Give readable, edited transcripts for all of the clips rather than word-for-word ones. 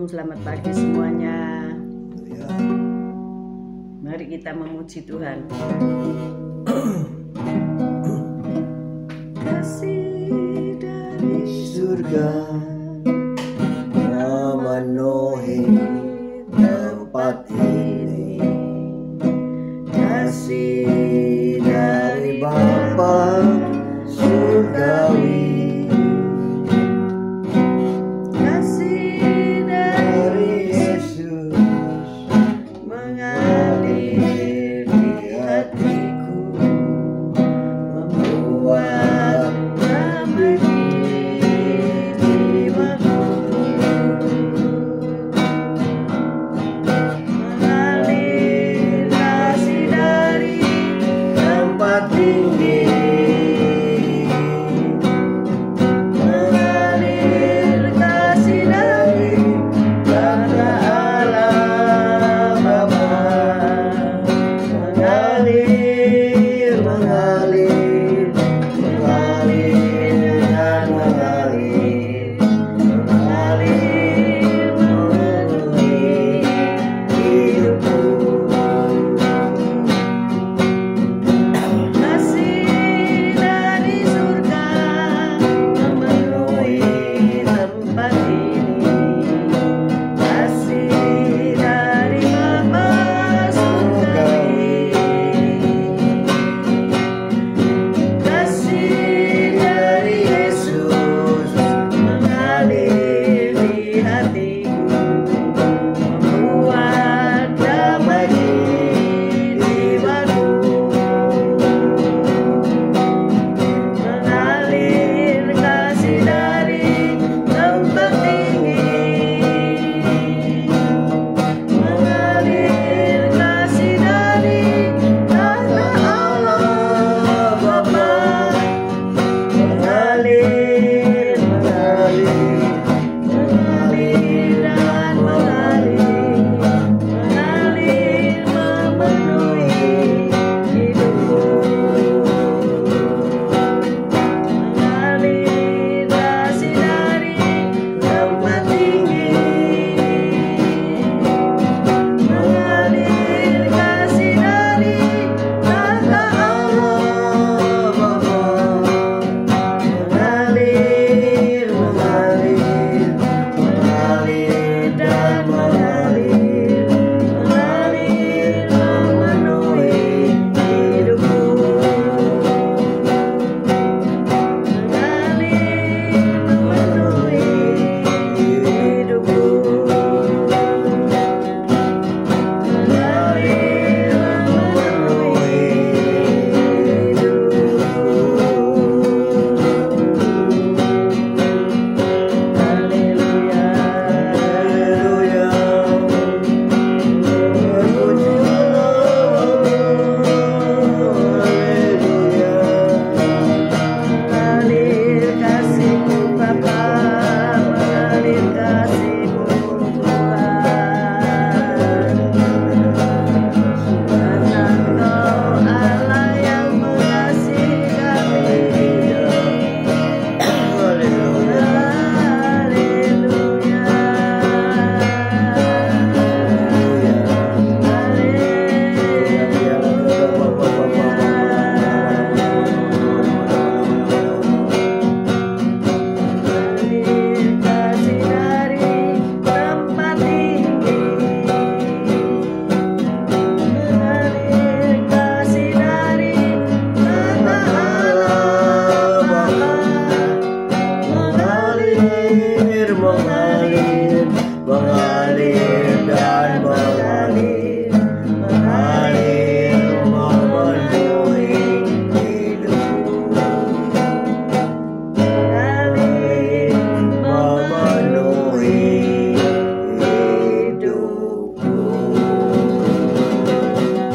Shalom, selamat pagi semuanya. Mari kita memuji Tuhan. Kasih dari surga memenuhi tempat ini, kasih dari Bapa surgawi, kasih dari Yesus mengalir di hatiku, membuat damai jiwaku, mengalir kasih dari tempat tinggi, mengalir kasih dari Bapa Allah Bapa, mengalir, mengalir, mengalir dan mengalir, mengalir memenuhi hidupku. Kasih dari surga memenuhi tempat ini, kasih dari Bapa surgawi, kasih dari Yesus mengalir di hatiku, membuat damai jiwaku, mengalir kasih dari tempat tinggi, mengalir kasih dari tahta Allah Bapa, mengalir, mengalir, mengalir dan mengalir, mengalir memenuhi hidupku, mengalir kasih dari tempat tinggi, mengalir kasih dari tahta Allah Bapa, mengalir, mengalir, mengalir dan mengalir, mengalir memenuhi hidupku, mengalir memenuhi hidupku, mengalir memenuhi hidupku. Haleluya. Haleluya. Puji Haleluya. Mengalir kasih-Mu Bapa, mengalir kasih-Mu Tuhan, karena Engkau Allah yang mengasihi kami. Haleluya. Haleluya. Mengalir kasih dari tempat tinggi, mengalir kasih dari tahta Allah Bapa, Mengalir, mengalir, mengalir dan mengalir, mengalir memenuhi hidupku, mengalir memenuhi hidupku.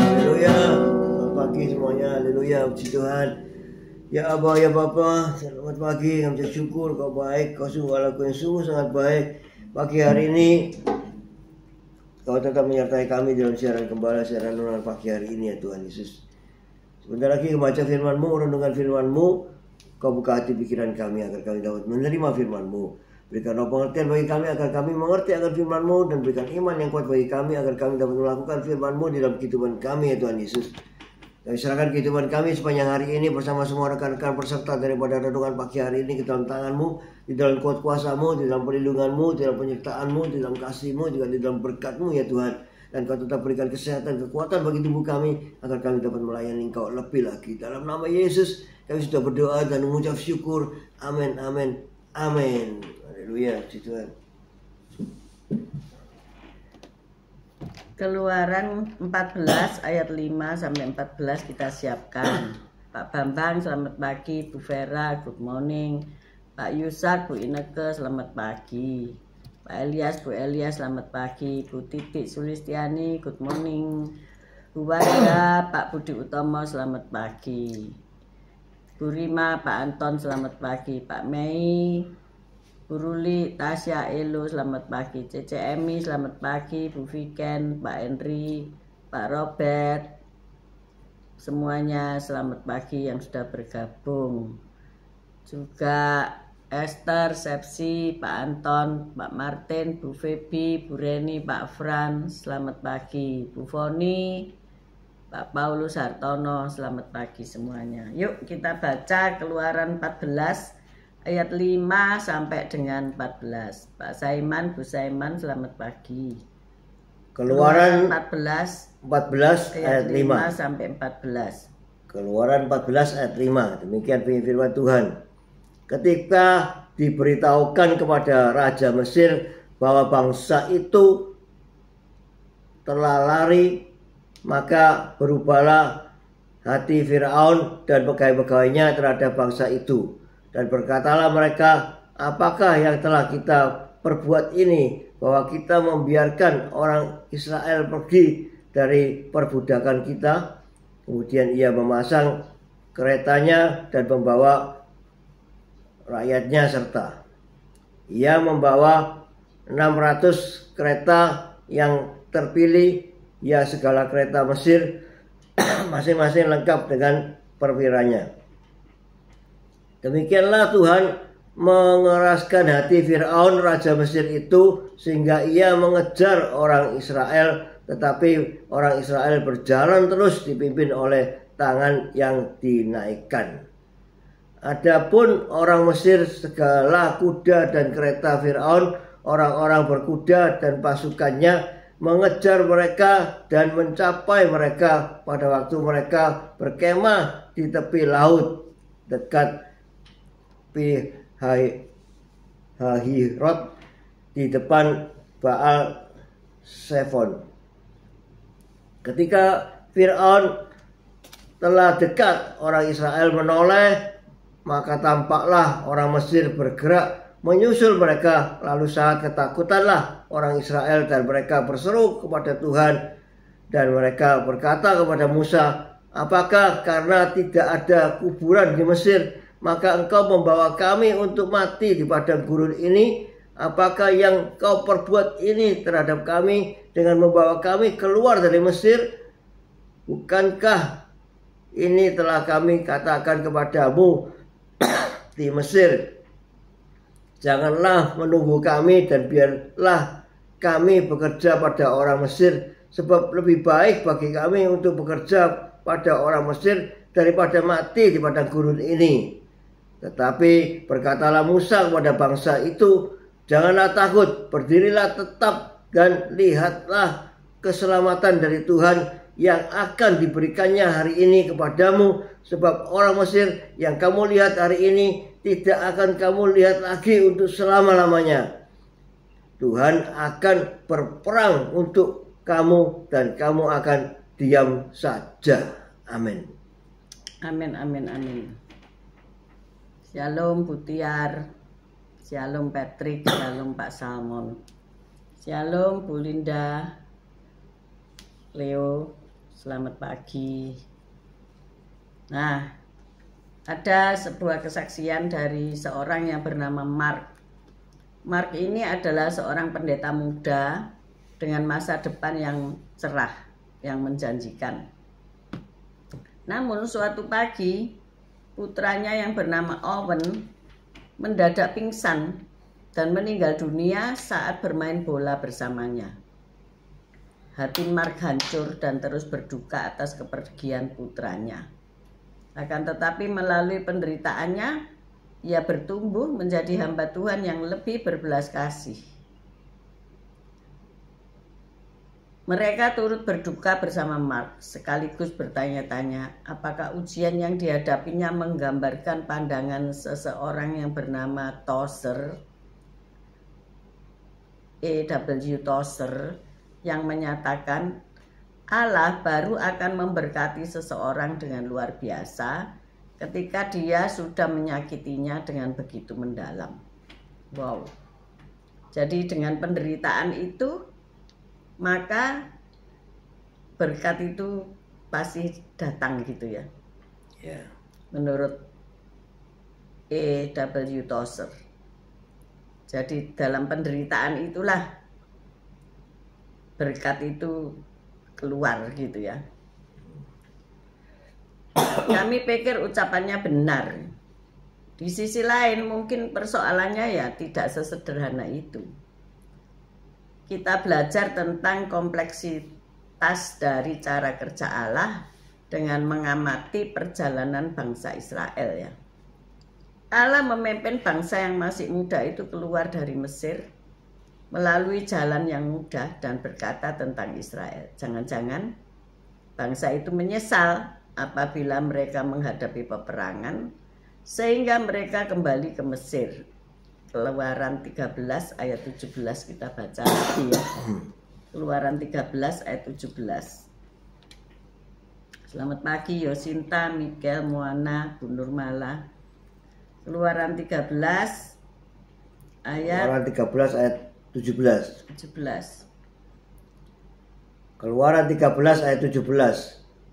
Haleluya. Selamat pagi semuanya. Haleluya. Puji Tuhan. Ya Abah, ya Bapa, selamat pagi. Kami bersyukur Kau baik. Kau sungguh Allahku yang sungguh sangat baik. Pagi hari ini Kau tetap menyertai kami dalam siaran gembala, siaran renungan pagi hari ini ya Tuhan Yesus. Sebentar lagi membaca firman-Mu, renungan firman-Mu. Kau buka hati pikiran kami agar kami dapat menerima firman-Mu. Berikan roh pengertian bagi kami agar kami mengerti akan firman-Mu, dan berikan iman yang kuat bagi kami agar kami dapat melakukan firman-Mu di dalam kehidupan kami, ya Tuhan Yesus. Kami serahkan kehidupan kami sepanjang hari ini bersama semua rekan-rekan peserta daripada renungan pagi hari ini ke dalam tangan-Mu, di dalam kuat kuasa-Mu, di dalam perlindungan-Mu, di dalam penyertaan-Mu, di dalam kasih-Mu, juga di dalam berkat-Mu, ya Tuhan. Dan Kau tetap berikan kesehatan, kekuatan bagi tubuh kami agar kami dapat melayani Engkau lebih lagi. Dalam nama Yesus kami sudah berdoa dan mengucap syukur. Amin, amin, amin. Haleluya, Tuhan. Keluaran 14 ayat 5 sampai 14 kita siapkan. Pak Bambang selamat pagi, Bu Vera good morning, Pak Yusak, Bu Ineke selamat pagi, Pak Elias, Bu Elias selamat pagi, Bu Titik Sulistiani good morning, Bu Warga, Pak Budi Utomo selamat pagi, Bu Rima, Pak Anton selamat pagi, Pak Mei, Bu Ruli, Tasya, Elo selamat pagi, Cece Emi selamat pagi, Bu Viken, Pak Henry, Pak Robert, semuanya selamat pagi yang sudah bergabung. Juga Esther, Sepsi, Pak Anton, Pak Martin, Bu Feby, Bu Reni, Pak Fran selamat pagi, Bu Foni, Pak Paulus Hartono selamat pagi semuanya. Yuk kita baca Keluaran 14 ayat 5 sampai dengan 14. Pak Saiman, Bu Saiman selamat pagi. Keluaran 14 ayat 5 sampai 14. Keluaran 14 ayat 5. Demikian firman Tuhan. Ketika diberitahukan kepada Raja Mesir bahwa bangsa itu telah lari, maka berubahlah hati Firaun dan pegawai-pegawainya terhadap bangsa itu. Dan berkatalah mereka, apakah yang telah kita perbuat ini, bahwa kita membiarkan orang Israel pergi dari perbudakan kita. Kemudian ia memasang keretanya dan membawa rakyatnya serta. Ia membawa 600 kereta yang terpilih, ya segala kereta Mesir, masing-masing lengkap dengan perwiranya. Demikianlah Tuhan mengeraskan hati Firaun Raja Mesir itu sehingga ia mengejar orang Israel, tetapi orang Israel berjalan terus dipimpin oleh tangan yang dinaikkan. Adapun orang Mesir segala kuda dan kereta Firaun, orang-orang berkuda dan pasukannya mengejar mereka dan mencapai mereka pada waktu mereka berkemah di tepi laut dekat Hahirot di depan Baal Zephon. Ketika Firaun telah dekat, orang Israel menoleh, maka tampaklah orang Mesir bergerak menyusul mereka. Lalu sangat ketakutanlah orang Israel dan mereka berseru kepada Tuhan, dan mereka berkata kepada Musa, apakah karena tidak ada kuburan di Mesir maka engkau membawa kami untuk mati di padang gurun ini? Apakah yang kau perbuat ini terhadap kami dengan membawa kami keluar dari Mesir? Bukankah ini telah kami katakan kepadamu di Mesir, janganlah menunggu kami dan biarlah kami bekerja pada orang Mesir, sebab lebih baik bagi kami untuk bekerja pada orang Mesir daripada mati di padang gurun ini. Tetapi berkatalah Musa kepada bangsa itu, janganlah takut, berdirilah tetap dan lihatlah keselamatan dari Tuhan yang akan diberikannya hari ini kepadamu, sebab orang Mesir yang kamu lihat hari ini tidak akan kamu lihat lagi untuk selama-lamanya. Tuhan akan berperang untuk kamu dan kamu akan diam saja. Amin. Amin, amin, amin. Shalom Bu Tiar, shalom Patrick, shalom Pak Salmon, shalom Bu Linda, Leo, selamat pagi. Nah, ada sebuah kesaksian dari seorang yang bernama Mark. Mark ini adalah seorang pendeta muda dengan masa depan yang cerah, yang menjanjikan. Namun suatu pagi putranya yang bernama Owen mendadak pingsan dan meninggal dunia saat bermain bola bersamanya. Hati Mark hancur dan terus berduka atas kepergian putranya. Akan tetapi melalui penderitaannya, ia bertumbuh menjadi hamba Tuhan yang lebih berbelas kasih. Mereka turut berduka bersama Mark, sekaligus bertanya-tanya apakah ujian yang dihadapinya menggambarkan pandangan seseorang yang bernama Tozer, E.W. Tozer, yang menyatakan Allah baru akan memberkati seseorang dengan luar biasa ketika dia sudah menyakitinya dengan begitu mendalam. Wow. Jadi dengan penderitaan itu, maka berkat itu pasti datang gitu ya. Ya. Menurut E.W. Tozer. Jadi dalam penderitaan itulah berkat itu keluar gitu ya. Kami pikir ucapannya benar. Di sisi lain mungkin persoalannya ya tidak sesederhana itu. Kita belajar tentang kompleksitas dari cara kerja Allah dengan mengamati perjalanan bangsa Israel ya. Allah memimpin bangsa yang masih muda itu keluar dari Mesir melalui jalan yang mudah dan berkata tentang Israel, jangan-jangan bangsa itu menyesal apabila mereka menghadapi peperangan sehingga mereka kembali ke Mesir. Keluaran 13 ayat 17 kita baca lagi ya. Keluaran 13 ayat 17. Selamat pagi Yosinta, Miguel, Moana, Bu Nurmala. Keluaran 13 ayat 17. Keluaran 13 ayat 17.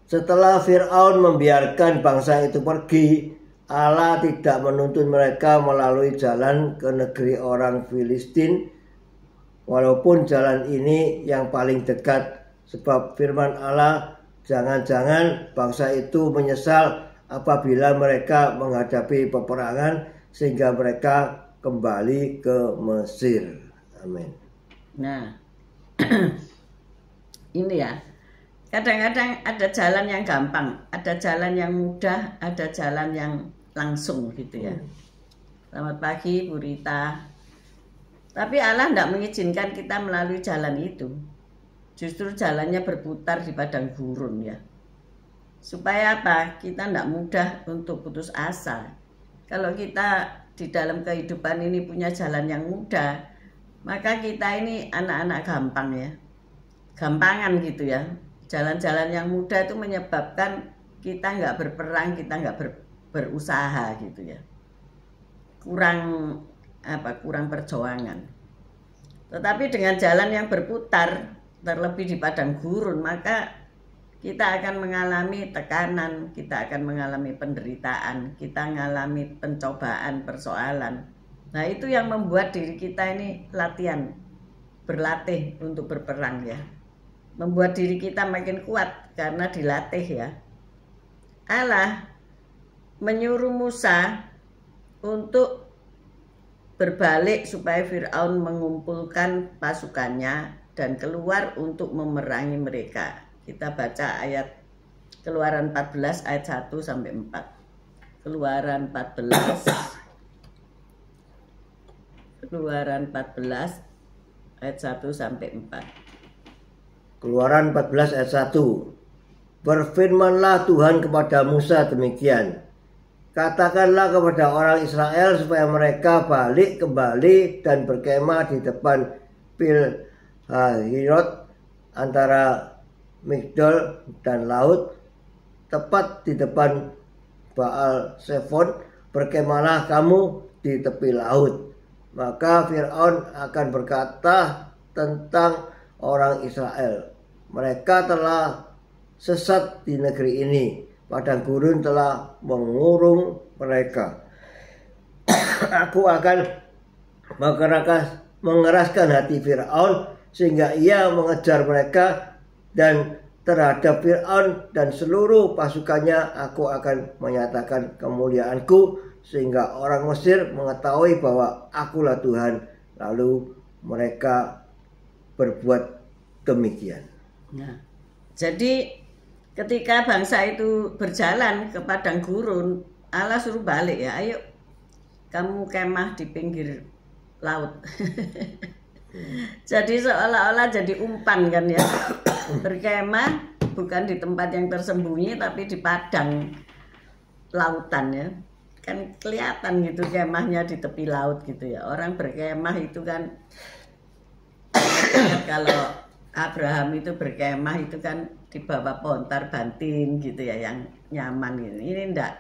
Setelah Fir'aun membiarkan bangsa itu pergi, Allah tidak menuntun mereka melalui jalan ke negeri orang Filistin, walaupun jalan ini yang paling dekat, sebab firman Allah, jangan-jangan bangsa itu menyesal apabila mereka menghadapi peperangan sehingga mereka kembali ke Mesir. Amin. Nah, ini ya, kadang-kadang ada jalan yang gampang, ada jalan yang mudah, ada jalan yang langsung gitu ya. Selamat pagi Bu Rita. Tapi Allah tidak mengizinkan kita melalui jalan itu. Justru jalannya berputar di padang gurun ya. Supaya apa? Kita tidak mudah untuk putus asa. Kalau kita di dalam kehidupan ini punya jalan yang mudah, maka kita ini anak-anak gampang ya. Gampangan gitu ya. Jalan-jalan yang mudah itu menyebabkan kita nggak berperang, kita nggak berusaha gitu ya. Kurang perjuangan. Tetapi dengan jalan yang berputar, terlebih di padang gurun, maka kita akan mengalami tekanan, kita akan mengalami penderitaan, kita mengalami pencobaan, persoalan. Nah itu yang membuat diri kita ini berlatih untuk berperang ya. Membuat diri kita makin kuat karena dilatih ya. Allah menyuruh Musa untuk berbalik supaya Fir'aun mengumpulkan pasukannya dan keluar untuk memerangi mereka. Kita baca ayat Keluaran 14 ayat 1 sampai 4. Keluaran 14 ayat 1 sampai 4. Keluaran 14 ayat 1. Berfirmanlah Tuhan kepada Musa demikian. Katakanlah kepada orang Israel supaya mereka balik kembali dan berkemah di depan Pil-Hahirot antara Migdol dan laut, tepat di depan Baal Zephon. Berkemahlah kamu di tepi laut. Maka Fir'aun akan berkata tentang orang Israel, mereka telah sesat di negeri ini, padang gurun telah mengurung mereka. Aku akan mengeraskan hati Fir'aun sehingga ia mengejar mereka, dan terhadap Fir'aun dan seluruh pasukannya aku akan menyatakan kemuliaanku sehingga orang Mesir mengetahui bahwa akulah Tuhan, lalu mereka berbuat demikian. Nah, jadi ketika bangsa itu berjalan ke padang gurun, Allah suruh balik ya, ayo kamu kemah di pinggir laut. Jadi seolah-olah jadi umpan kan ya, berkemah bukan di tempat yang tersembunyi tapi di padang lautan ya, kan kelihatan gitu kemahnya di tepi laut gitu ya. Orang berkemah itu kan kalau Abraham itu berkemah itu kan di bawah pontar bantin gitu ya, yang nyaman gitu. Ini enggak,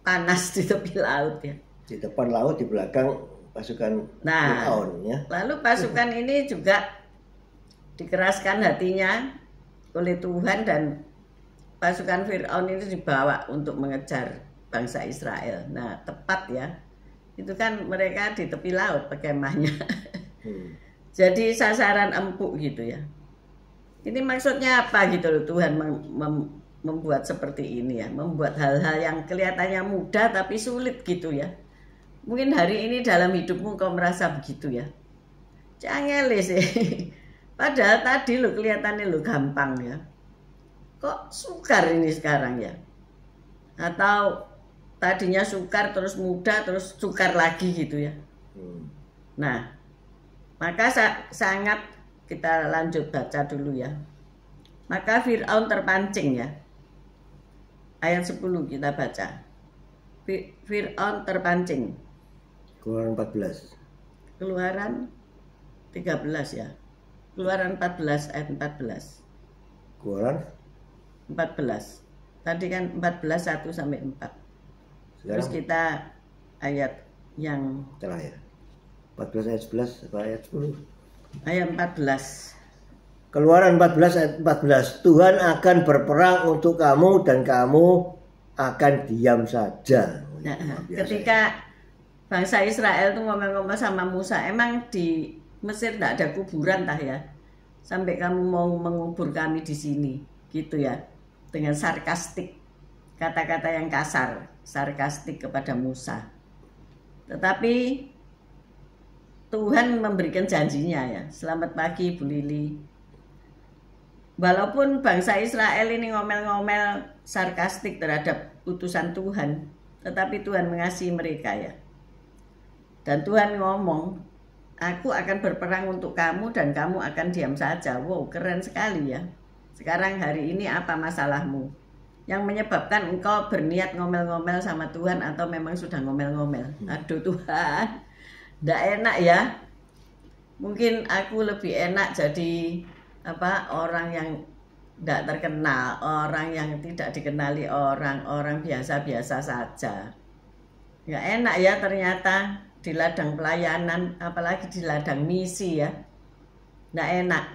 panas di tepi laut ya. Di depan laut, di belakang pasukan Firaun ya. Lalu pasukan ini juga dikeraskan hatinya oleh Tuhan dan pasukan Firaun itu dibawa untuk mengejar bangsa Israel. Nah, tepat ya. Itu kan mereka di tepi laut perkemahnya. Jadi sasaran empuk gitu ya. Ini maksudnya apa gitu loh, Tuhan membuat seperti ini ya, membuat hal-hal yang kelihatannya mudah tapi sulit gitu ya. Mungkin hari ini dalam hidupmu kau merasa begitu ya. Jangan sih. Padahal tadi lo kelihatannya lo gampang ya. Kok sukar ini sekarang ya? Atau tadinya sukar terus mudah terus sukar lagi gitu ya. Nah, maka sangat kita lanjut baca dulu ya. Maka Fir'aun terpancing ya. Ayat 10 kita baca. Fir'aun terpancing. Keluaran 14. Keluaran 13 ya. Keluaran 14 ayat 14. Keluaran 14. Tadi kan 14 1 sampai 4. Terus kita ayat yang terakhir. 14 ayat 11 atau ayat 10? Ayat 14. Keluaran 14 ayat 14. Tuhan akan berperang untuk kamu dan kamu akan diam saja. Nah, ketika bangsa Israel tuh ngomong-ngomong sama Musa, emang di Mesir tidak ada kuburan tah ya? Sampai kamu mau mengubur kami di sini, gitu ya? Dengan sarkastik, kata-kata yang kasar, sarkastik kepada Musa. Tetapi Tuhan memberikan janjinya ya. Selamat pagi Bu Lili. Walaupun bangsa Israel ini ngomel-ngomel sarkastik terhadap utusan Tuhan, tetapi Tuhan mengasihi mereka ya. Dan Tuhan ngomong, aku akan berperang untuk kamu dan kamu akan diam saja. Wow, keren sekali ya. Sekarang hari ini apa masalahmu? Yang menyebabkan engkau berniat ngomel-ngomel sama Tuhan atau memang sudah ngomel-ngomel? Aduh Tuhan, nggak enak ya. Mungkin aku lebih enak jadi orang yang tidak terkenal, orang yang tidak dikenali orang biasa-biasa saja. Nggak enak ya ternyata di ladang pelayanan, apalagi di ladang misi ya. Nggak enak,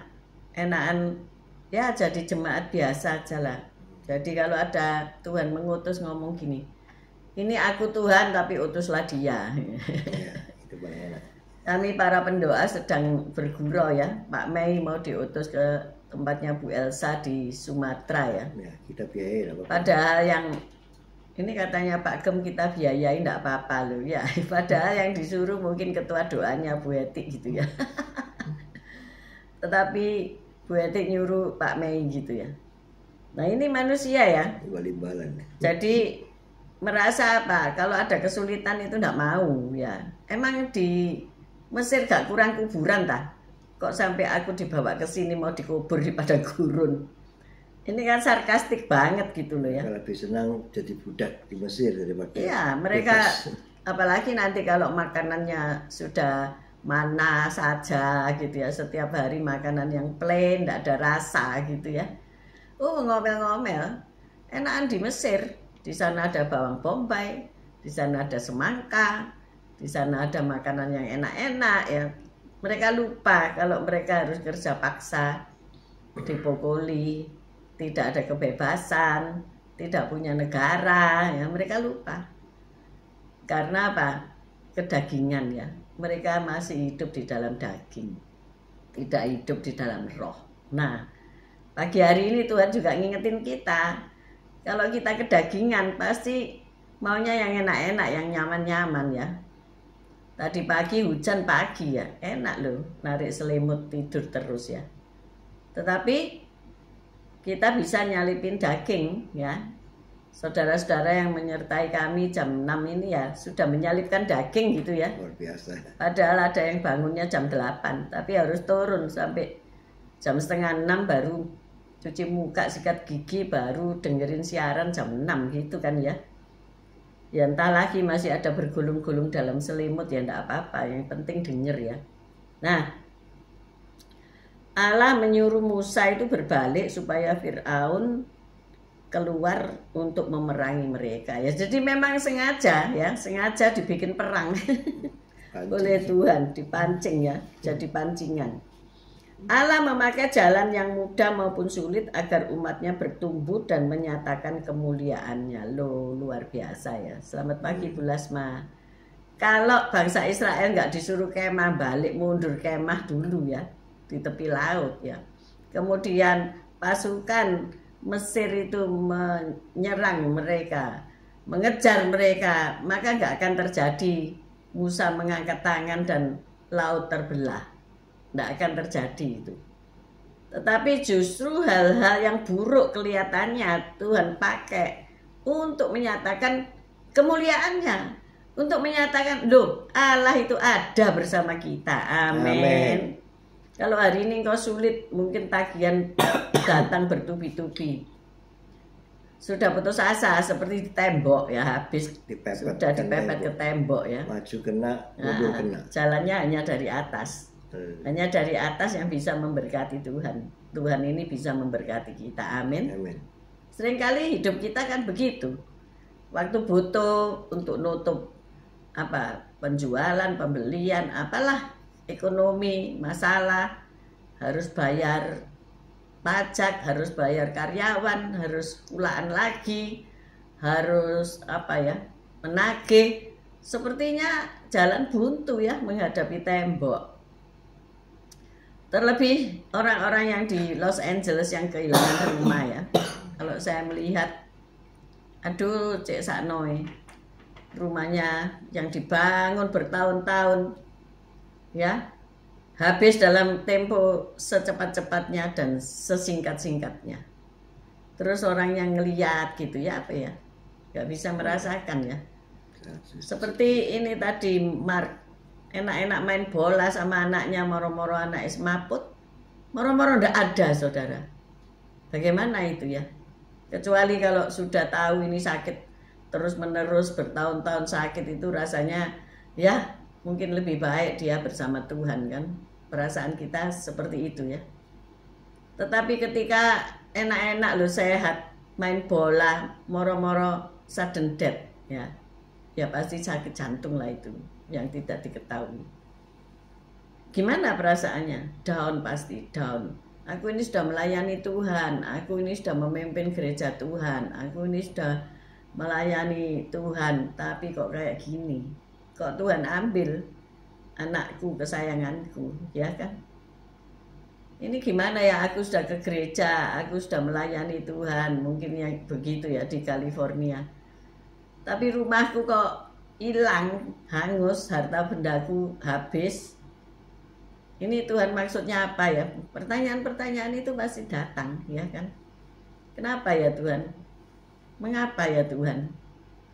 enakan ya jadi jemaat biasa aja lah. Jadi kalau ada Tuhan mengutus ngomong gini, ini aku Tuhan tapi utuslah dia. Ya, itu paling enak. Kami para pendoa sedang bergurau ya. Pak Mei mau diutus ke tempatnya Bu Elsa di Sumatera ya. Ya, kita biayain apa-apa. Padahal yang ini katanya Pak Gem kita biayain enggak apa-apa loh ya. Padahal yang disuruh mungkin ketua doanya Bu Etik gitu ya. Tetapi Bu Etik nyuruh Pak Mei gitu ya. Nah ini manusia ya. Imbalan. Jadi merasa apa? Kalau ada kesulitan itu enggak mau ya. Emang di Mesir gak kurang kuburan tah? Kok sampai aku dibawa ke sini mau dikubur di padang gurun? Ini kan sarkastik banget gitu loh ya. Lebih senang jadi budak di Mesir daripada. Iya, mereka apalagi nanti kalau makanannya sudah mana saja gitu ya, setiap hari makanan yang plain, tidak ada rasa gitu ya. Ngomel-ngomel, enakan di Mesir. Di sana ada bawang bombay, di sana ada semangka, di sana ada makanan yang enak-enak ya. Mereka lupa kalau mereka harus kerja paksa, dipukuli, tidak ada kebebasan, tidak punya negara ya. Mereka lupa. Karena apa? Kedagingan ya. Mereka masih hidup di dalam daging, tidak hidup di dalam roh. Nah, pagi hari ini Tuhan juga ngingetin kita, kalau kita kedagingan pasti maunya yang enak-enak, yang nyaman-nyaman ya. Tadi pagi hujan pagi ya, enak loh narik selimut tidur terus ya. Tetapi kita bisa nyalipin daging ya. Saudara-saudara yang menyertai kami jam 6 ini ya sudah menyalipkan daging gitu ya. Luar biasa. Padahal ada yang bangunnya jam 8, tapi harus turun sampai jam setengah 6 baru cuci muka, sikat gigi, baru dengerin siaran jam 6 gitu kan ya. Ya entah lagi masih ada bergulung-gulung dalam selimut ya enggak apa-apa, yang penting denger ya. Nah, Allah menyuruh Musa itu berbalik supaya Fir'aun keluar untuk memerangi mereka ya. Jadi memang sengaja ya, sengaja dibikin perang oleh Tuhan, dipancing ya, jadi pancingan. Allah memakai jalan yang mudah maupun sulit agar umatnya bertumbuh dan menyatakan kemuliaannya. Loh, luar biasa ya. Selamat pagi Bu Lasma. Kalau bangsa Israel nggak disuruh kemah, balik mundur kemah dulu ya di tepi laut ya. Kemudian pasukan Mesir itu menyerang mereka, mengejar mereka, maka nggak akan terjadi Musa mengangkat tangan dan laut terbelah. Nggak akan terjadi itu. Tetapi justru hal-hal yang buruk kelihatannya Tuhan pakai untuk menyatakan kemuliaannya, untuk menyatakan, loh Allah itu ada bersama kita. Amin. Kalau hari ini engkau sulit, mungkin tagihan datang bertubi-tubi. Sudah putus asa seperti di tembok ya, habis sudah dipepet ke tembok ya. Maju kena, mundur kena. Jalannya hanya dari atas. Hanya dari atas yang bisa memberkati Tuhan. Tuhan ini bisa memberkati kita. Amin. Amin. Seringkali hidup kita kan begitu. Waktu butuh untuk nutup penjualan, pembelian, apalah ekonomi, masalah, harus bayar pajak, harus bayar karyawan, harus pulaan lagi, harus menagih. Sepertinya jalan buntu ya menghadapi tembok. Terlebih orang-orang yang di Los Angeles yang kehilangan rumah ya. Kalau saya melihat, aduh Cek Saknoe, rumahnya yang dibangun bertahun-tahun ya, habis dalam tempo secepat-cepatnya dan sesingkat-singkatnya. Terus orang yang ngeliat gitu ya, gak bisa merasakan ya. Seperti ini tadi Mark, enak-enak main bola sama anaknya, moro-moro anak maput, moro-moro ndak ada saudara. Bagaimana itu ya? Kecuali kalau sudah tahu ini sakit terus menerus bertahun-tahun sakit, itu rasanya ya mungkin lebih baik dia bersama Tuhan kan. Perasaan kita seperti itu ya. Tetapi ketika enak-enak lo sehat, main bola, moro-moro sudden death ya, ya pasti sakit jantung lah itu yang tidak diketahui. Gimana perasaannya? Down, pasti down. Aku ini sudah melayani Tuhan, aku ini sudah memimpin gereja Tuhan, aku ini sudah melayani Tuhan, tapi kok kayak gini? Kok Tuhan ambil anakku kesayanganku, ya kan? Ini gimana ya, aku sudah ke gereja, aku sudah melayani Tuhan, mungkin yang begitu ya di California. Tapi rumahku kok hilang, hangus, harta bendaku habis. Ini Tuhan maksudnya apa ya? Pertanyaan-pertanyaan itu pasti datang, ya kan? Kenapa ya Tuhan? Mengapa ya Tuhan?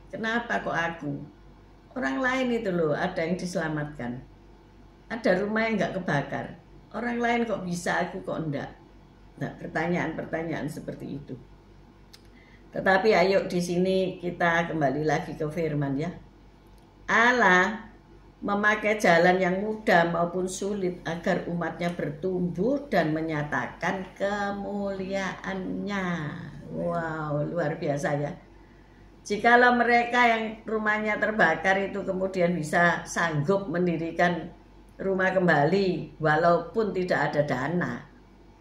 Kenapa kok aku? Orang lain itu loh, ada yang diselamatkan. Ada rumah yang nggak kebakar. Orang lain kok bisa, aku kok enggak? Nah, pertanyaan-pertanyaan seperti itu. Tetapi ayo di sini kita kembali lagi ke firman ya. Allah memakai jalan yang mudah maupun sulit agar umatnya bertumbuh dan menyatakan kemuliaannya. Wow, luar biasa ya. Jikalau mereka yang rumahnya terbakar itu kemudian bisa sanggup mendirikan rumah kembali walaupun tidak ada dana,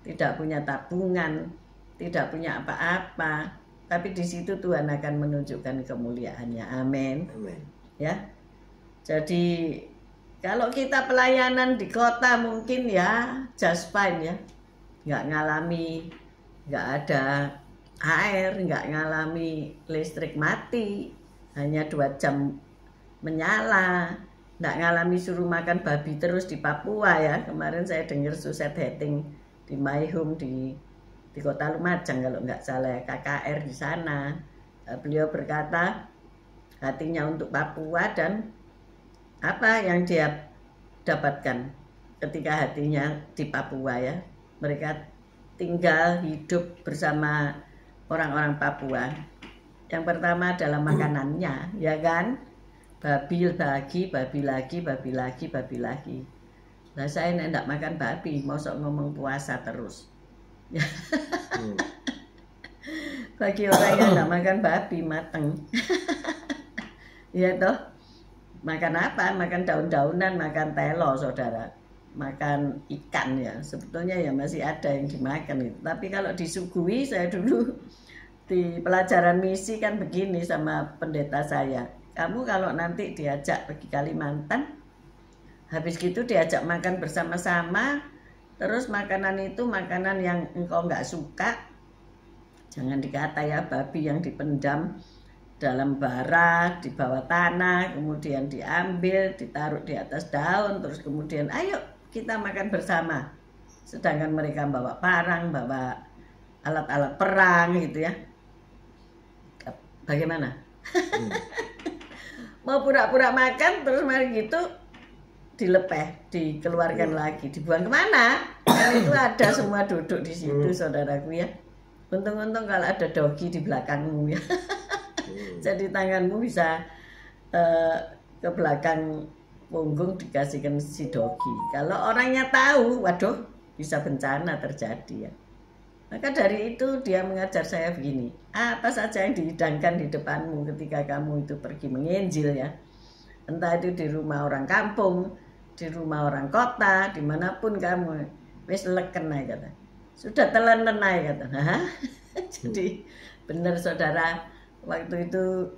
tidak punya tabungan, tidak punya apa-apa, tapi di situ Tuhan akan menunjukkan kemuliaannya. Amin. Amin. Ya. Jadi kalau kita pelayanan di kota mungkin ya just fine ya, nggak ngalami, nggak ada air, nggak ngalami listrik mati, hanya 2 jam menyala. Nggak ngalami suruh makan babi terus di Papua ya. Kemarin saya dengar Suset Hating di My Home di Kota Lumajang kalau nggak salah, KKR di sana. Beliau berkata hatinya untuk Papua dan apa yang dia dapatkan ketika hatinya di Papua ya. Mereka tinggal hidup bersama orang-orang Papua. Yang pertama adalah makanannya, ya kan? Babi lagi, babi lagi, babi lagi, babi lagi. Nah saya tidak makan babi, mau sok ngomong puasa terus. Bagi orang yang tidak makan babi mateng. Ya toh, makan apa? Makan daun-daunan, makan telo saudara. Makan ikan ya, sebetulnya ya masih ada yang dimakan itu. Tapi kalau disuguhi, saya dulu di pelajaran misi kan begini sama pendeta saya. Kamu kalau nanti diajak pergi Kalimantan, habis gitu diajak makan bersama-sama, terus makanan itu makanan yang engkau nggak suka, jangan dikata ya babi yang dipendam dalam bara, di bawah tanah, kemudian diambil, ditaruh di atas daun, terus kemudian ayo kita makan bersama. Sedangkan mereka bawa parang, bawa alat-alat perang gitu ya. Bagaimana? Mau pura-pura makan terus mari gitu dilepeh, dikeluarkan lagi, dibuang kemana? Kan itu ada semua duduk di situ saudaraku ya. Untung-untung kalau ada dogi di belakangmu ya. Jadi tanganmu bisa ke belakang punggung dikasihkan si dogi. Kalau orangnya tahu, waduh bisa bencana terjadi ya. Maka dari itu dia mengajar saya begini, apa saja yang dihidangkan di depanmu ketika kamu itu pergi menginjil ya. Entah itu di rumah orang kampung, di rumah orang kota, dimanapun kamu, wis leken aja kata. Sudah telenen aja kata. Jadi benar saudara, waktu itu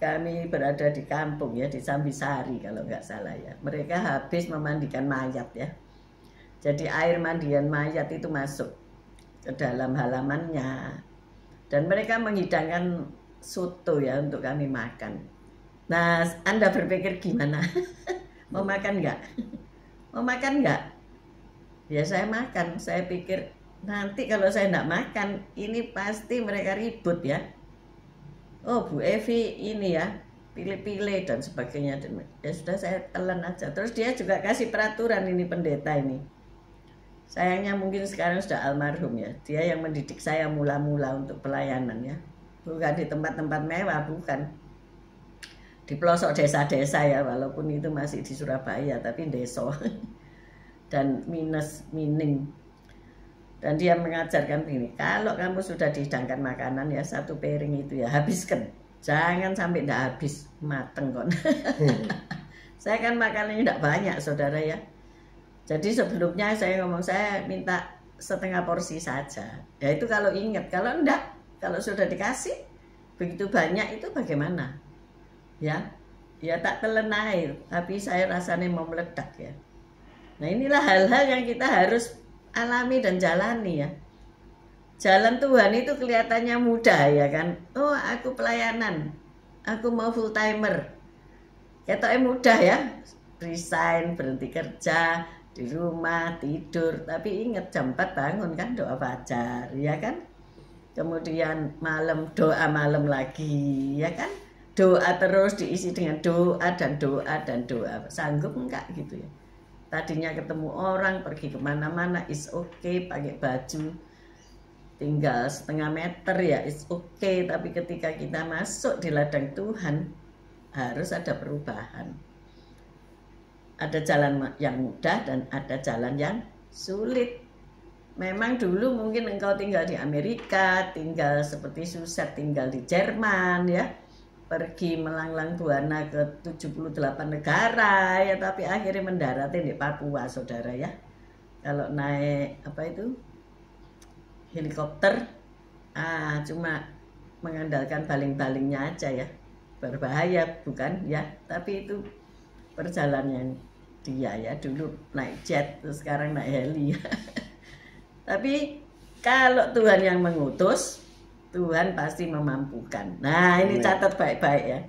kami berada di kampung ya, di Sambisari kalau nggak salah ya. Mereka habis memandikan mayat ya. Jadi air mandian mayat itu masuk ke dalam halamannya dan mereka menghidangkan soto ya untuk kami makan. Nah, Anda berpikir gimana? Mau makan nggak? Mau makan nggak? Ya saya makan. Saya pikir nanti kalau saya nggak makan ini pasti mereka ribut ya. Oh Bu Evi ini ya pilih-pilih dan sebagainya. Ya sudah saya telan aja. Terus dia juga kasih peraturan ini pendeta ini. Sayangnya mungkin sekarang sudah almarhum ya. Dia yang mendidik saya mula-mula untuk pelayanan ya. Bukan di tempat-tempat mewah, bukan. Di pelosok desa-desa ya, walaupun itu masih di Surabaya, tapi desa. Dan mining. Dan dia mengajarkan begini, kalau kamu sudah dihidangkan makanan ya, 1 piring itu ya, habiskan. Jangan sampai tidak habis, mateng kon. Saya kan makanannya tidak banyak saudara ya. Jadi sebelumnya saya ngomong saya minta setengah porsi saja. Ya itu kalau ingat, kalau enggak, kalau sudah dikasih begitu banyak itu bagaimana? Ya tak telan air, tapi saya rasanya mau meledak ya. Nah inilah hal-hal yang kita harus alami dan jalani ya. Jalan Tuhan itu kelihatannya mudah ya kan. Oh aku pelayanan, aku mau full timer. Ketoknya mudah ya, resign, berhenti kerja, di rumah, tidur. Tapi ingat jam 4 bangun kan doa fajar ya kan. Kemudian malam doa malam lagi ya kan. Doa terus diisi dengan doa dan doa dan doa. Sanggup enggak gitu ya. Tadinya ketemu orang, pergi kemana-mana, is okay, pakai baju tinggal setengah meter ya, is okay. Tapi ketika kita masuk di ladang Tuhan, harus ada perubahan. Ada jalan yang mudah dan ada jalan yang sulit. Memang dulu mungkin engkau tinggal di Amerika, tinggal seperti Suset, tinggal di Jerman ya. Pergi melanglang buana ke 78 negara ya, tapi akhirnya mendaratnya di Papua saudara ya. Kalau naik apa itu helikopter, cuma mengandalkan baling-balingnya aja ya, berbahaya bukan ya, tapi itu perjalanan dia ya, dulu naik jet terus sekarang naik heli ya. Tapi kalau Tuhan yang mengutus, Tuhan pasti memampukan. Nah ini catat baik-baik ya.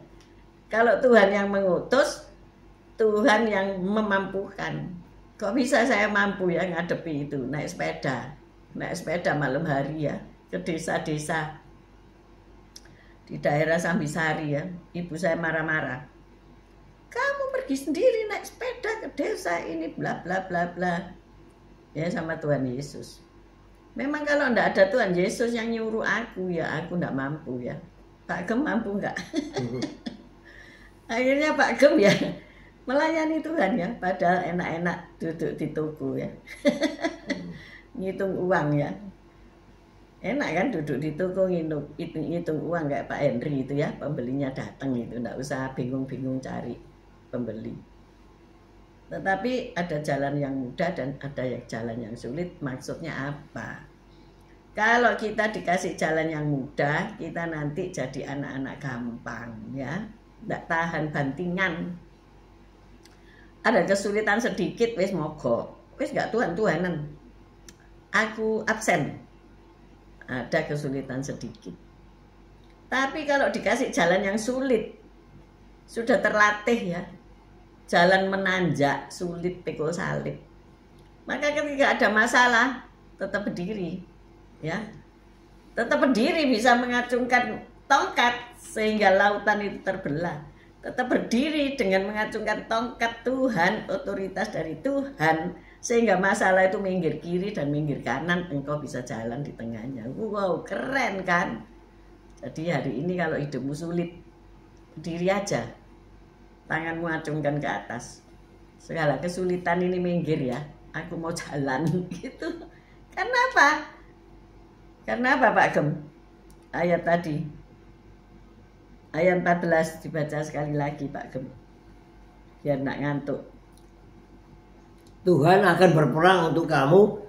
Kalau Tuhan yang mengutus, Tuhan yang memampukan. Kok bisa saya mampu ya ngadepi itu, naik sepeda malam hari ya, ke desa-desa di daerah Sambisari ya. Ibu saya marah-marah. Kamu pergi sendiri naik sepeda ke desa ini bla bla bla bla. Ya sama Tuhan Yesus. Memang kalau enggak ada Tuhan Yesus yang nyuruh aku ya aku enggak mampu ya. Pak Gem mampu enggak? Akhirnya Pak Gem ya melayani Tuhan ya, padahal enak-enak duduk di toko ya. Ngitung uang ya. Enak kan duduk di toko ngitung uang kayak Pak Henry itu ya, pembelinya datang itu, enggak usah bingung-bingung cari pembeli. Tetapi ada jalan yang mudah dan ada jalan yang sulit. Maksudnya apa? Kalau kita dikasih jalan yang mudah, kita nanti jadi anak-anak gampang ya, tidak tahan bantingan. Ada kesulitan sedikit, wis mogok, wis gak Tuhan-Tuhanan. Aku absen. Ada kesulitan sedikit. Tapi kalau dikasih jalan yang sulit, sudah terlatih ya. Jalan menanjak, sulit, pikul salib. Maka ketika ada masalah, tetap berdiri. Ya, tetap berdiri bisa mengacungkan tongkat sehingga lautan itu terbelah. Tetap berdiri dengan mengacungkan tongkat Tuhan, otoritas dari Tuhan, sehingga masalah itu minggir kiri dan minggir kanan, engkau bisa jalan di tengahnya. Wow, keren kan? Jadi hari ini kalau hidupmu sulit, berdiri aja. Tanganmu acungkan ke atas. Segala kesulitan ini minggir ya. Aku mau jalan gitu. Karena apa? Karena apa Pak Gem? Ayat tadi. Ayat 14 dibaca sekali lagi Pak Gem. Biar nak ngantuk. Tuhan akan berperang untuk kamu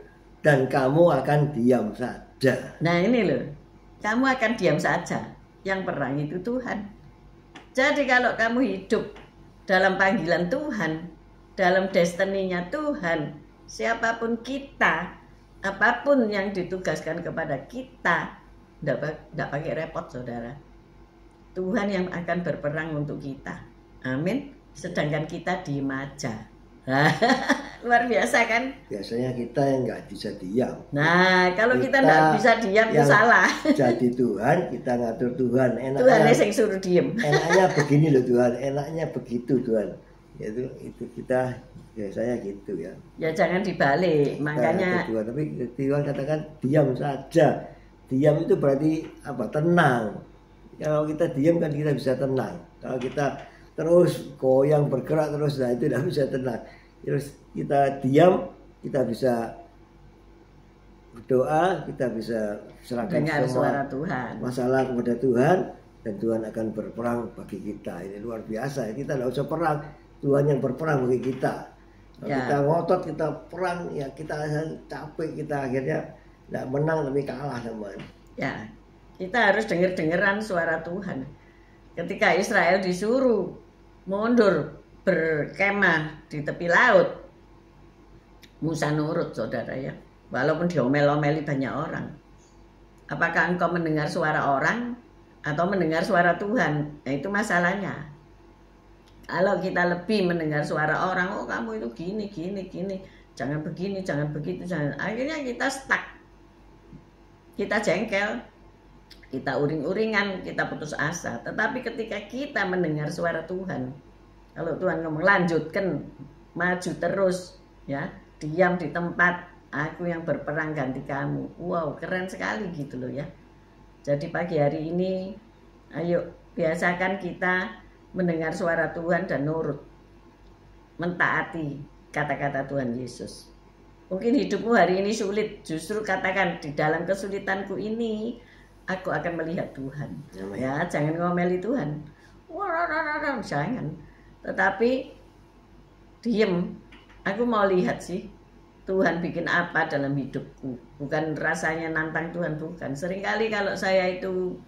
dan kamu akan diam saja. Nah ini loh. Kamu akan diam saja. Yang perang itu Tuhan. Jadi kalau kamu hidup dalam panggilan Tuhan, dalam destininya Tuhan, siapapun kita, apapun yang ditugaskan kepada kita, tidak pakai repot saudara. Tuhan yang akan berperang untuk kita. Amin. Sedangkan kita diem aja. Luar biasa kan? Biasanya kita yang nggak bisa diam. Nah, kalau kita nggak bisa diam itu salah. Jadi Tuhan, kita ngatur Tuhan. Enaknya, Tuhan yang suruh diem. Enaknya begini loh Tuhan, enaknya begitu Tuhan. Itu kita biasanya gitu ya. Ya jangan dibalik, makanya. Tuhan. Tapi Tuhan katakan diam saja. Diam itu berarti apa? Tenang. Kalau kita diam kan kita bisa tenang. Kalau kita terus goyang bergerak terus, nah itu tidak bisa tenang. Terus kita diam, kita bisa berdoa, kita bisa serahkan dengar semua suara Tuhan, masalah kepada Tuhan, dan Tuhan akan berperang bagi kita. Ini luar biasa. Kita tidak usah perang, Tuhan yang berperang bagi kita. Kalau kita ngotot, kita perang, ya kita capek, kita akhirnya tidak menang tapi kalah teman. Ya, kita harus dengar-dengaran suara Tuhan. Ketika Israel disuruh mundur berkemah di tepi laut, Musa nurut saudara ya, walaupun diomel-omeli banyak orang. Apakah engkau mendengar suara orang atau mendengar suara Tuhan? Nah itu masalahnya. Kalau kita lebih mendengar suara orang, oh kamu itu gini, jangan begini, jangan begitu, jangan. Akhirnya kita stuck, kita jengkel, kita uring-uringan, kita putus asa. Tetapi ketika kita mendengar suara Tuhan, kalau Tuhan ngomong lanjutkan, maju terus, ya, diam di tempat, aku yang berperang ganti kamu. Wow, keren sekali gitu loh ya. Jadi pagi hari ini, ayo biasakan kita mendengar suara Tuhan dan nurut, mentaati kata-kata Tuhan Yesus. Mungkin hidupmu hari ini sulit, justru katakan di dalam kesulitanku ini, aku akan melihat Tuhan. Ya, jangan ngomeli Tuhan. Wah, jangan. Tetapi diem. Aku mau lihat sih Tuhan bikin apa dalam hidupku. Bukan rasanya nantang Tuhan, bukan. Seringkali kalau saya itu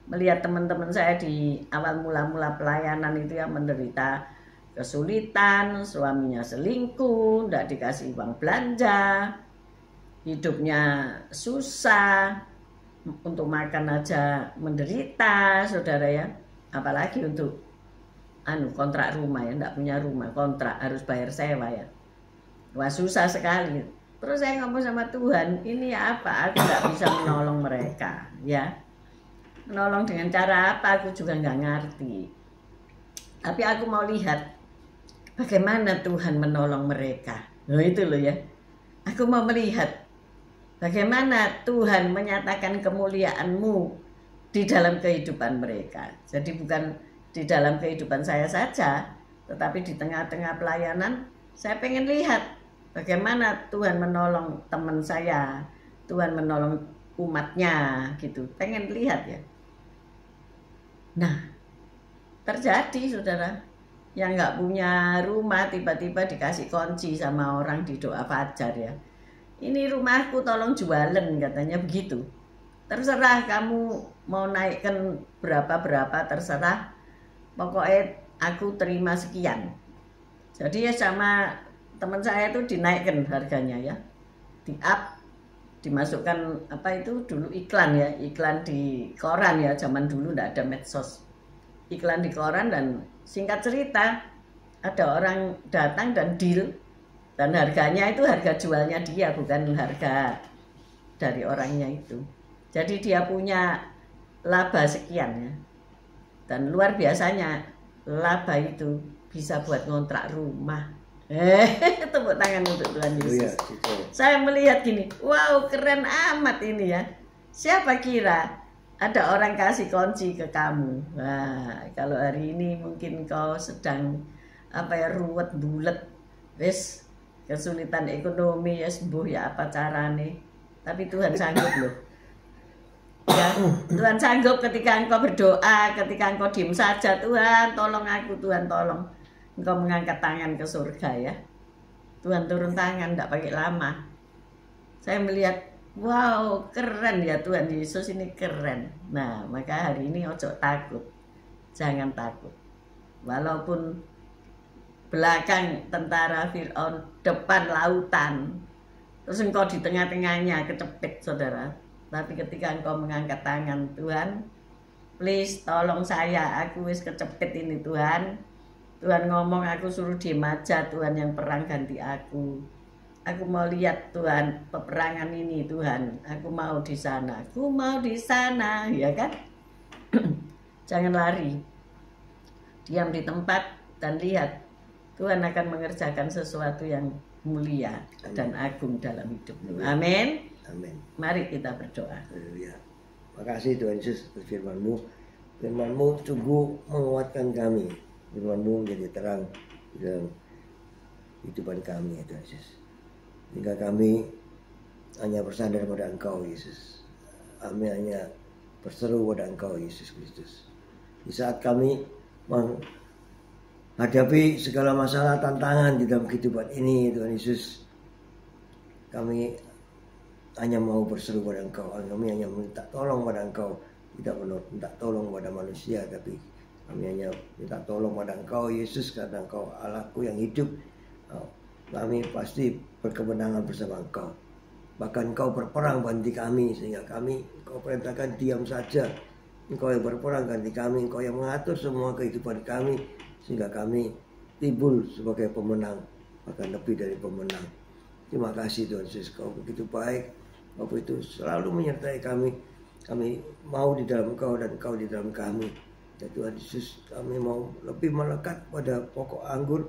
melihat teman-teman saya di awal mula-mula pelayanan itu yang menderita kesulitan, suaminya selingkuh, tidak dikasih uang belanja, hidupnya susah, untuk makan aja menderita, saudara ya. Apalagi untuk kontrak rumah ya, enggak punya rumah, kontrak harus bayar sewa ya. Wah susah sekali. Terus saya ngomong sama Tuhan, ini apa? Aku nggak bisa menolong mereka, ya. Menolong dengan cara apa? Aku juga nggak ngerti. Tapi aku mau lihat bagaimana Tuhan menolong mereka. Loh itu loh ya. Aku mau melihat bagaimana Tuhan menyatakan kemuliaan-Mu di dalam kehidupan mereka. Jadi bukan di dalam kehidupan saya saja, tetapi di tengah-tengah pelayanan saya pengen lihat bagaimana Tuhan menolong teman saya, Tuhan menolong umatnya gitu. Pengen lihat ya. Nah, terjadi saudara, yang nggak punya rumah tiba-tiba dikasih kunci sama orang di doa fajar ya. Ini rumahku tolong jualan katanya begitu. Terserah kamu mau naikkan berapa terserah. Pokoknya aku terima sekian. Jadi ya sama teman saya itu dinaikkan harganya ya. Di up, dimasukkan apa itu dulu iklan ya. Iklan di koran ya, zaman dulu nggak ada medsos. Iklan di koran dan singkat cerita ada orang datang dan deal. Dan harganya itu harga jualnya dia, bukan harga dari orangnya itu. Jadi dia punya laba sekian ya. Dan luar biasanya laba itu bisa buat ngontrak rumah. Tepuk tangan untuk Tuhan Yesus. Saya melihat gini, wow keren amat ini ya. Siapa kira ada orang kasih kunci ke kamu. Nah, kalau hari ini mungkin kau sedang ruwet bulet, wis kesulitan ekonomi ya sembuh ya apa carane. Tapi Tuhan sanggup loh. Ya, Tuhan sanggup ketika engkau berdoa, ketika engkau diem saja, Tuhan tolong aku, Tuhan tolong. Engkau mengangkat tangan ke surga ya. Tuhan turun tangan, tidak pakai lama. Saya melihat, wow keren ya Tuhan Yesus ini keren. Nah maka hari ini ojo takut, jangan takut. Walaupun belakang tentara Fir'aun, depan lautan, terus engkau di tengah-tengahnya kecepit saudara. Tapi ketika engkau mengangkat tangan, Tuhan, please tolong saya, aku wis kecepit ini Tuhan. Tuhan ngomong aku suruh diem aja, Tuhan yang perang ganti aku. Aku mau lihat Tuhan peperangan ini Tuhan. Aku mau di sana, aku mau di sana, ya kan? Jangan lari, diam di tempat dan lihat Tuhan akan mengerjakan sesuatu yang mulia dan agung dalam hidupmu. Amin. Amin. Mari kita berdoa. Haleluya. Makasih Tuhan Yesus untuk firman-Mu. Firman-Mu sungguh menguatkan kami. Firman-Mu menjadi terang dalam kehidupan kami ya Tuhan Yesus. Hingga kami hanya bersandar pada Engkau Yesus. Kami hanya berseru pada Engkau Yesus Kristus. Di saat kami menghadapi segala masalah tantangan di dalam kehidupan ini Tuhan Yesus, kami hanya mau berseru pada Engkau. Kami hanya minta tolong pada Engkau. Tidak minta tolong pada manusia, tapi kami hanya minta tolong pada Engkau Yesus, karena Engkau Allahku yang hidup. Kami pasti berkemenangan bersama Engkau. Bahkan Engkau berperang ganti kami, sehingga kami Engkau perintahkan diam saja. Engkau yang berperang ganti kami, Engkau yang mengatur semua kehidupan kami, sehingga kami timbul sebagai pemenang, bahkan lebih dari pemenang. Terima kasih Tuhan Yesus, Kau begitu baik, Kau itu selalu menyertai kami. Kami mau di dalam Engkau dan Engkau di dalam kami. Ya Tuhan Yesus, kami mau lebih melekat pada pokok anggur,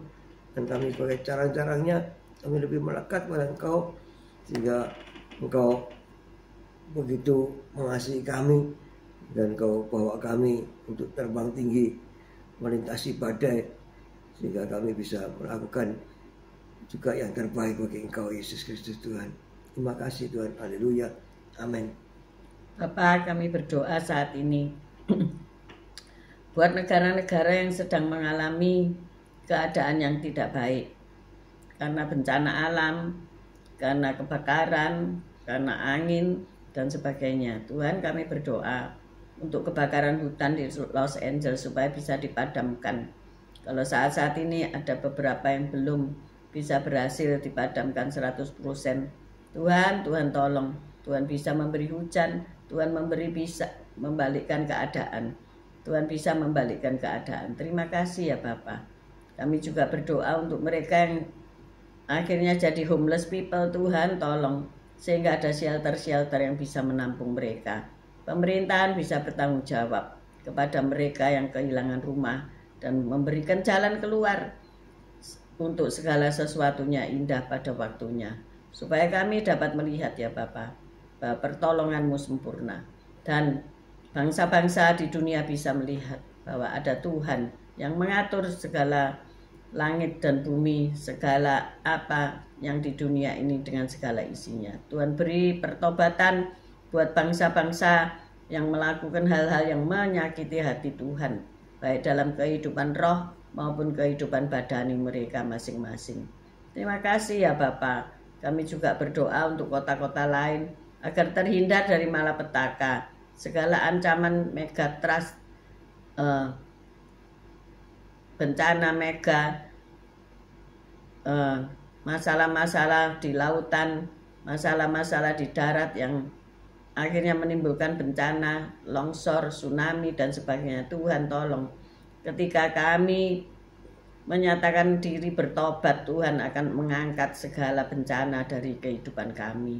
dan kami sebagai carang-carangnya, kami lebih melekat pada Engkau, sehingga Engkau begitu mengasihi kami, dan Engkau bawa kami untuk terbang tinggi, melintasi badai, sehingga kami bisa melakukan juga yang terbaik bagi Engkau Yesus Kristus Tuhan. Terima kasih Tuhan. Haleluya. Amin. Bapak, kami berdoa saat ini buat negara-negara yang sedang mengalami keadaan yang tidak baik karena bencana alam, karena kebakaran, karena angin dan sebagainya. Tuhan, kami berdoa untuk kebakaran hutan di Los Angeles supaya bisa dipadamkan. Kalau saat-saat ini ada beberapa yang belum bisa berhasil dipadamkan 100%. Tuhan tolong. Tuhan bisa memberi hujan, Tuhan bisa membalikkan keadaan. Tuhan bisa membalikkan keadaan. Terima kasih ya Bapa. Kami juga berdoa untuk mereka yang akhirnya jadi homeless people. Tuhan tolong sehingga ada shelter-shelter yang bisa menampung mereka. Pemerintahan bisa bertanggung jawab kepada mereka yang kehilangan rumah dan memberikan jalan keluar untuk segala sesuatunya indah pada waktunya. Supaya kami dapat melihat ya Bapa, bahwa pertolongan-Mu sempurna. Dan bangsa-bangsa di dunia bisa melihat bahwa ada Tuhan yang mengatur segala langit dan bumi, segala apa yang di dunia ini dengan segala isinya. Tuhan beri pertobatan buat bangsa-bangsa yang melakukan hal-hal yang menyakiti hati Tuhan, baik dalam kehidupan roh maupun kehidupan badani mereka masing-masing. Terima kasih ya Bapa. Kami juga berdoa untuk kota-kota lain agar terhindar dari malapetaka, segala ancaman megatrust, bencana mega, masalah-masalah di lautan, masalah-masalah di darat yang akhirnya menimbulkan bencana, longsor, tsunami dan sebagainya. Tuhan tolong, ketika kami menyatakan diri bertobat, Tuhan akan mengangkat segala bencana dari kehidupan kami.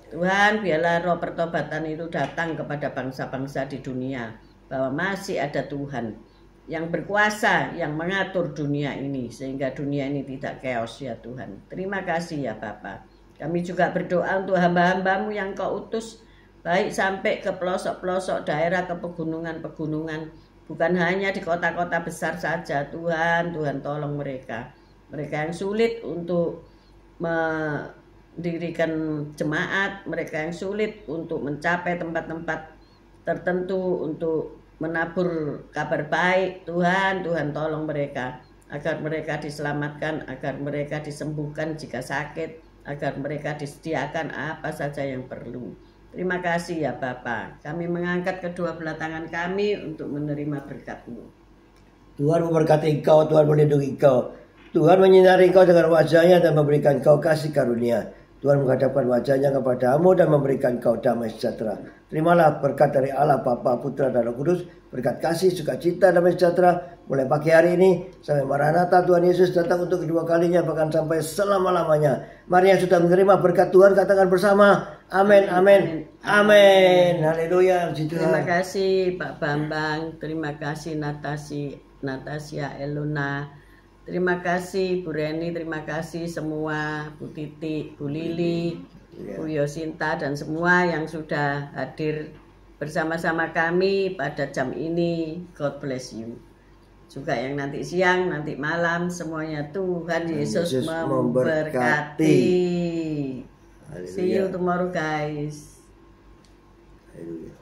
Tuhan, biarlah roh pertobatan itu datang kepada bangsa-bangsa di dunia, bahwa masih ada Tuhan yang berkuasa, yang mengatur dunia ini, sehingga dunia ini tidak chaos ya Tuhan. Terima kasih ya Bapa. Kami juga berdoa untuk hamba-hamba-Mu yang Kau utus, baik sampai ke pelosok-pelosok daerah, ke pegunungan-pegunungan, bukan hanya di kota-kota besar saja. Tuhan, Tuhan tolong mereka yang sulit untuk mendirikan jemaat, mereka yang sulit untuk mencapai tempat-tempat tertentu untuk menabur kabar baik. Tuhan tolong mereka agar mereka diselamatkan, agar mereka disembuhkan jika sakit, agar mereka disediakan apa saja yang perlu. Terima kasih ya Bapa. Kami mengangkat kedua belah tangan kami untuk menerima berkat-Mu. Tuhan memberkati engkau, Tuhan melindungi engkau. Tuhan menyinari engkau dengan wajah-Nya dan memberikan engkau kasih karunia. Tuhan menghadapkan wajah-Nya kepadamu dan memberikan engkau damai sejahtera. Terimalah berkat dari Allah Bapa, Putra dan Roh Kudus, berkat kasih, sukacita, damai sejahtera mulai pagi hari ini sampai Maranatha Tuhan Yesus datang untuk kedua kalinya, bahkan sampai selama-lamanya. Mari yang sudah menerima berkat Tuhan katakan bersama, amin, amin, amin. Haleluya. Terima kasih Pak Bambang, terima kasih Natasha Eluna, terima kasih Bu Reni, terima kasih semua, Bu Titi, Bu Lili, Bu Yosinta dan semua yang sudah hadir bersama-sama kami pada jam ini. God bless you. Juga yang nanti siang, nanti malam, semuanya Tuhan Yesus memberkati. See you tomorrow guys. Haleluya.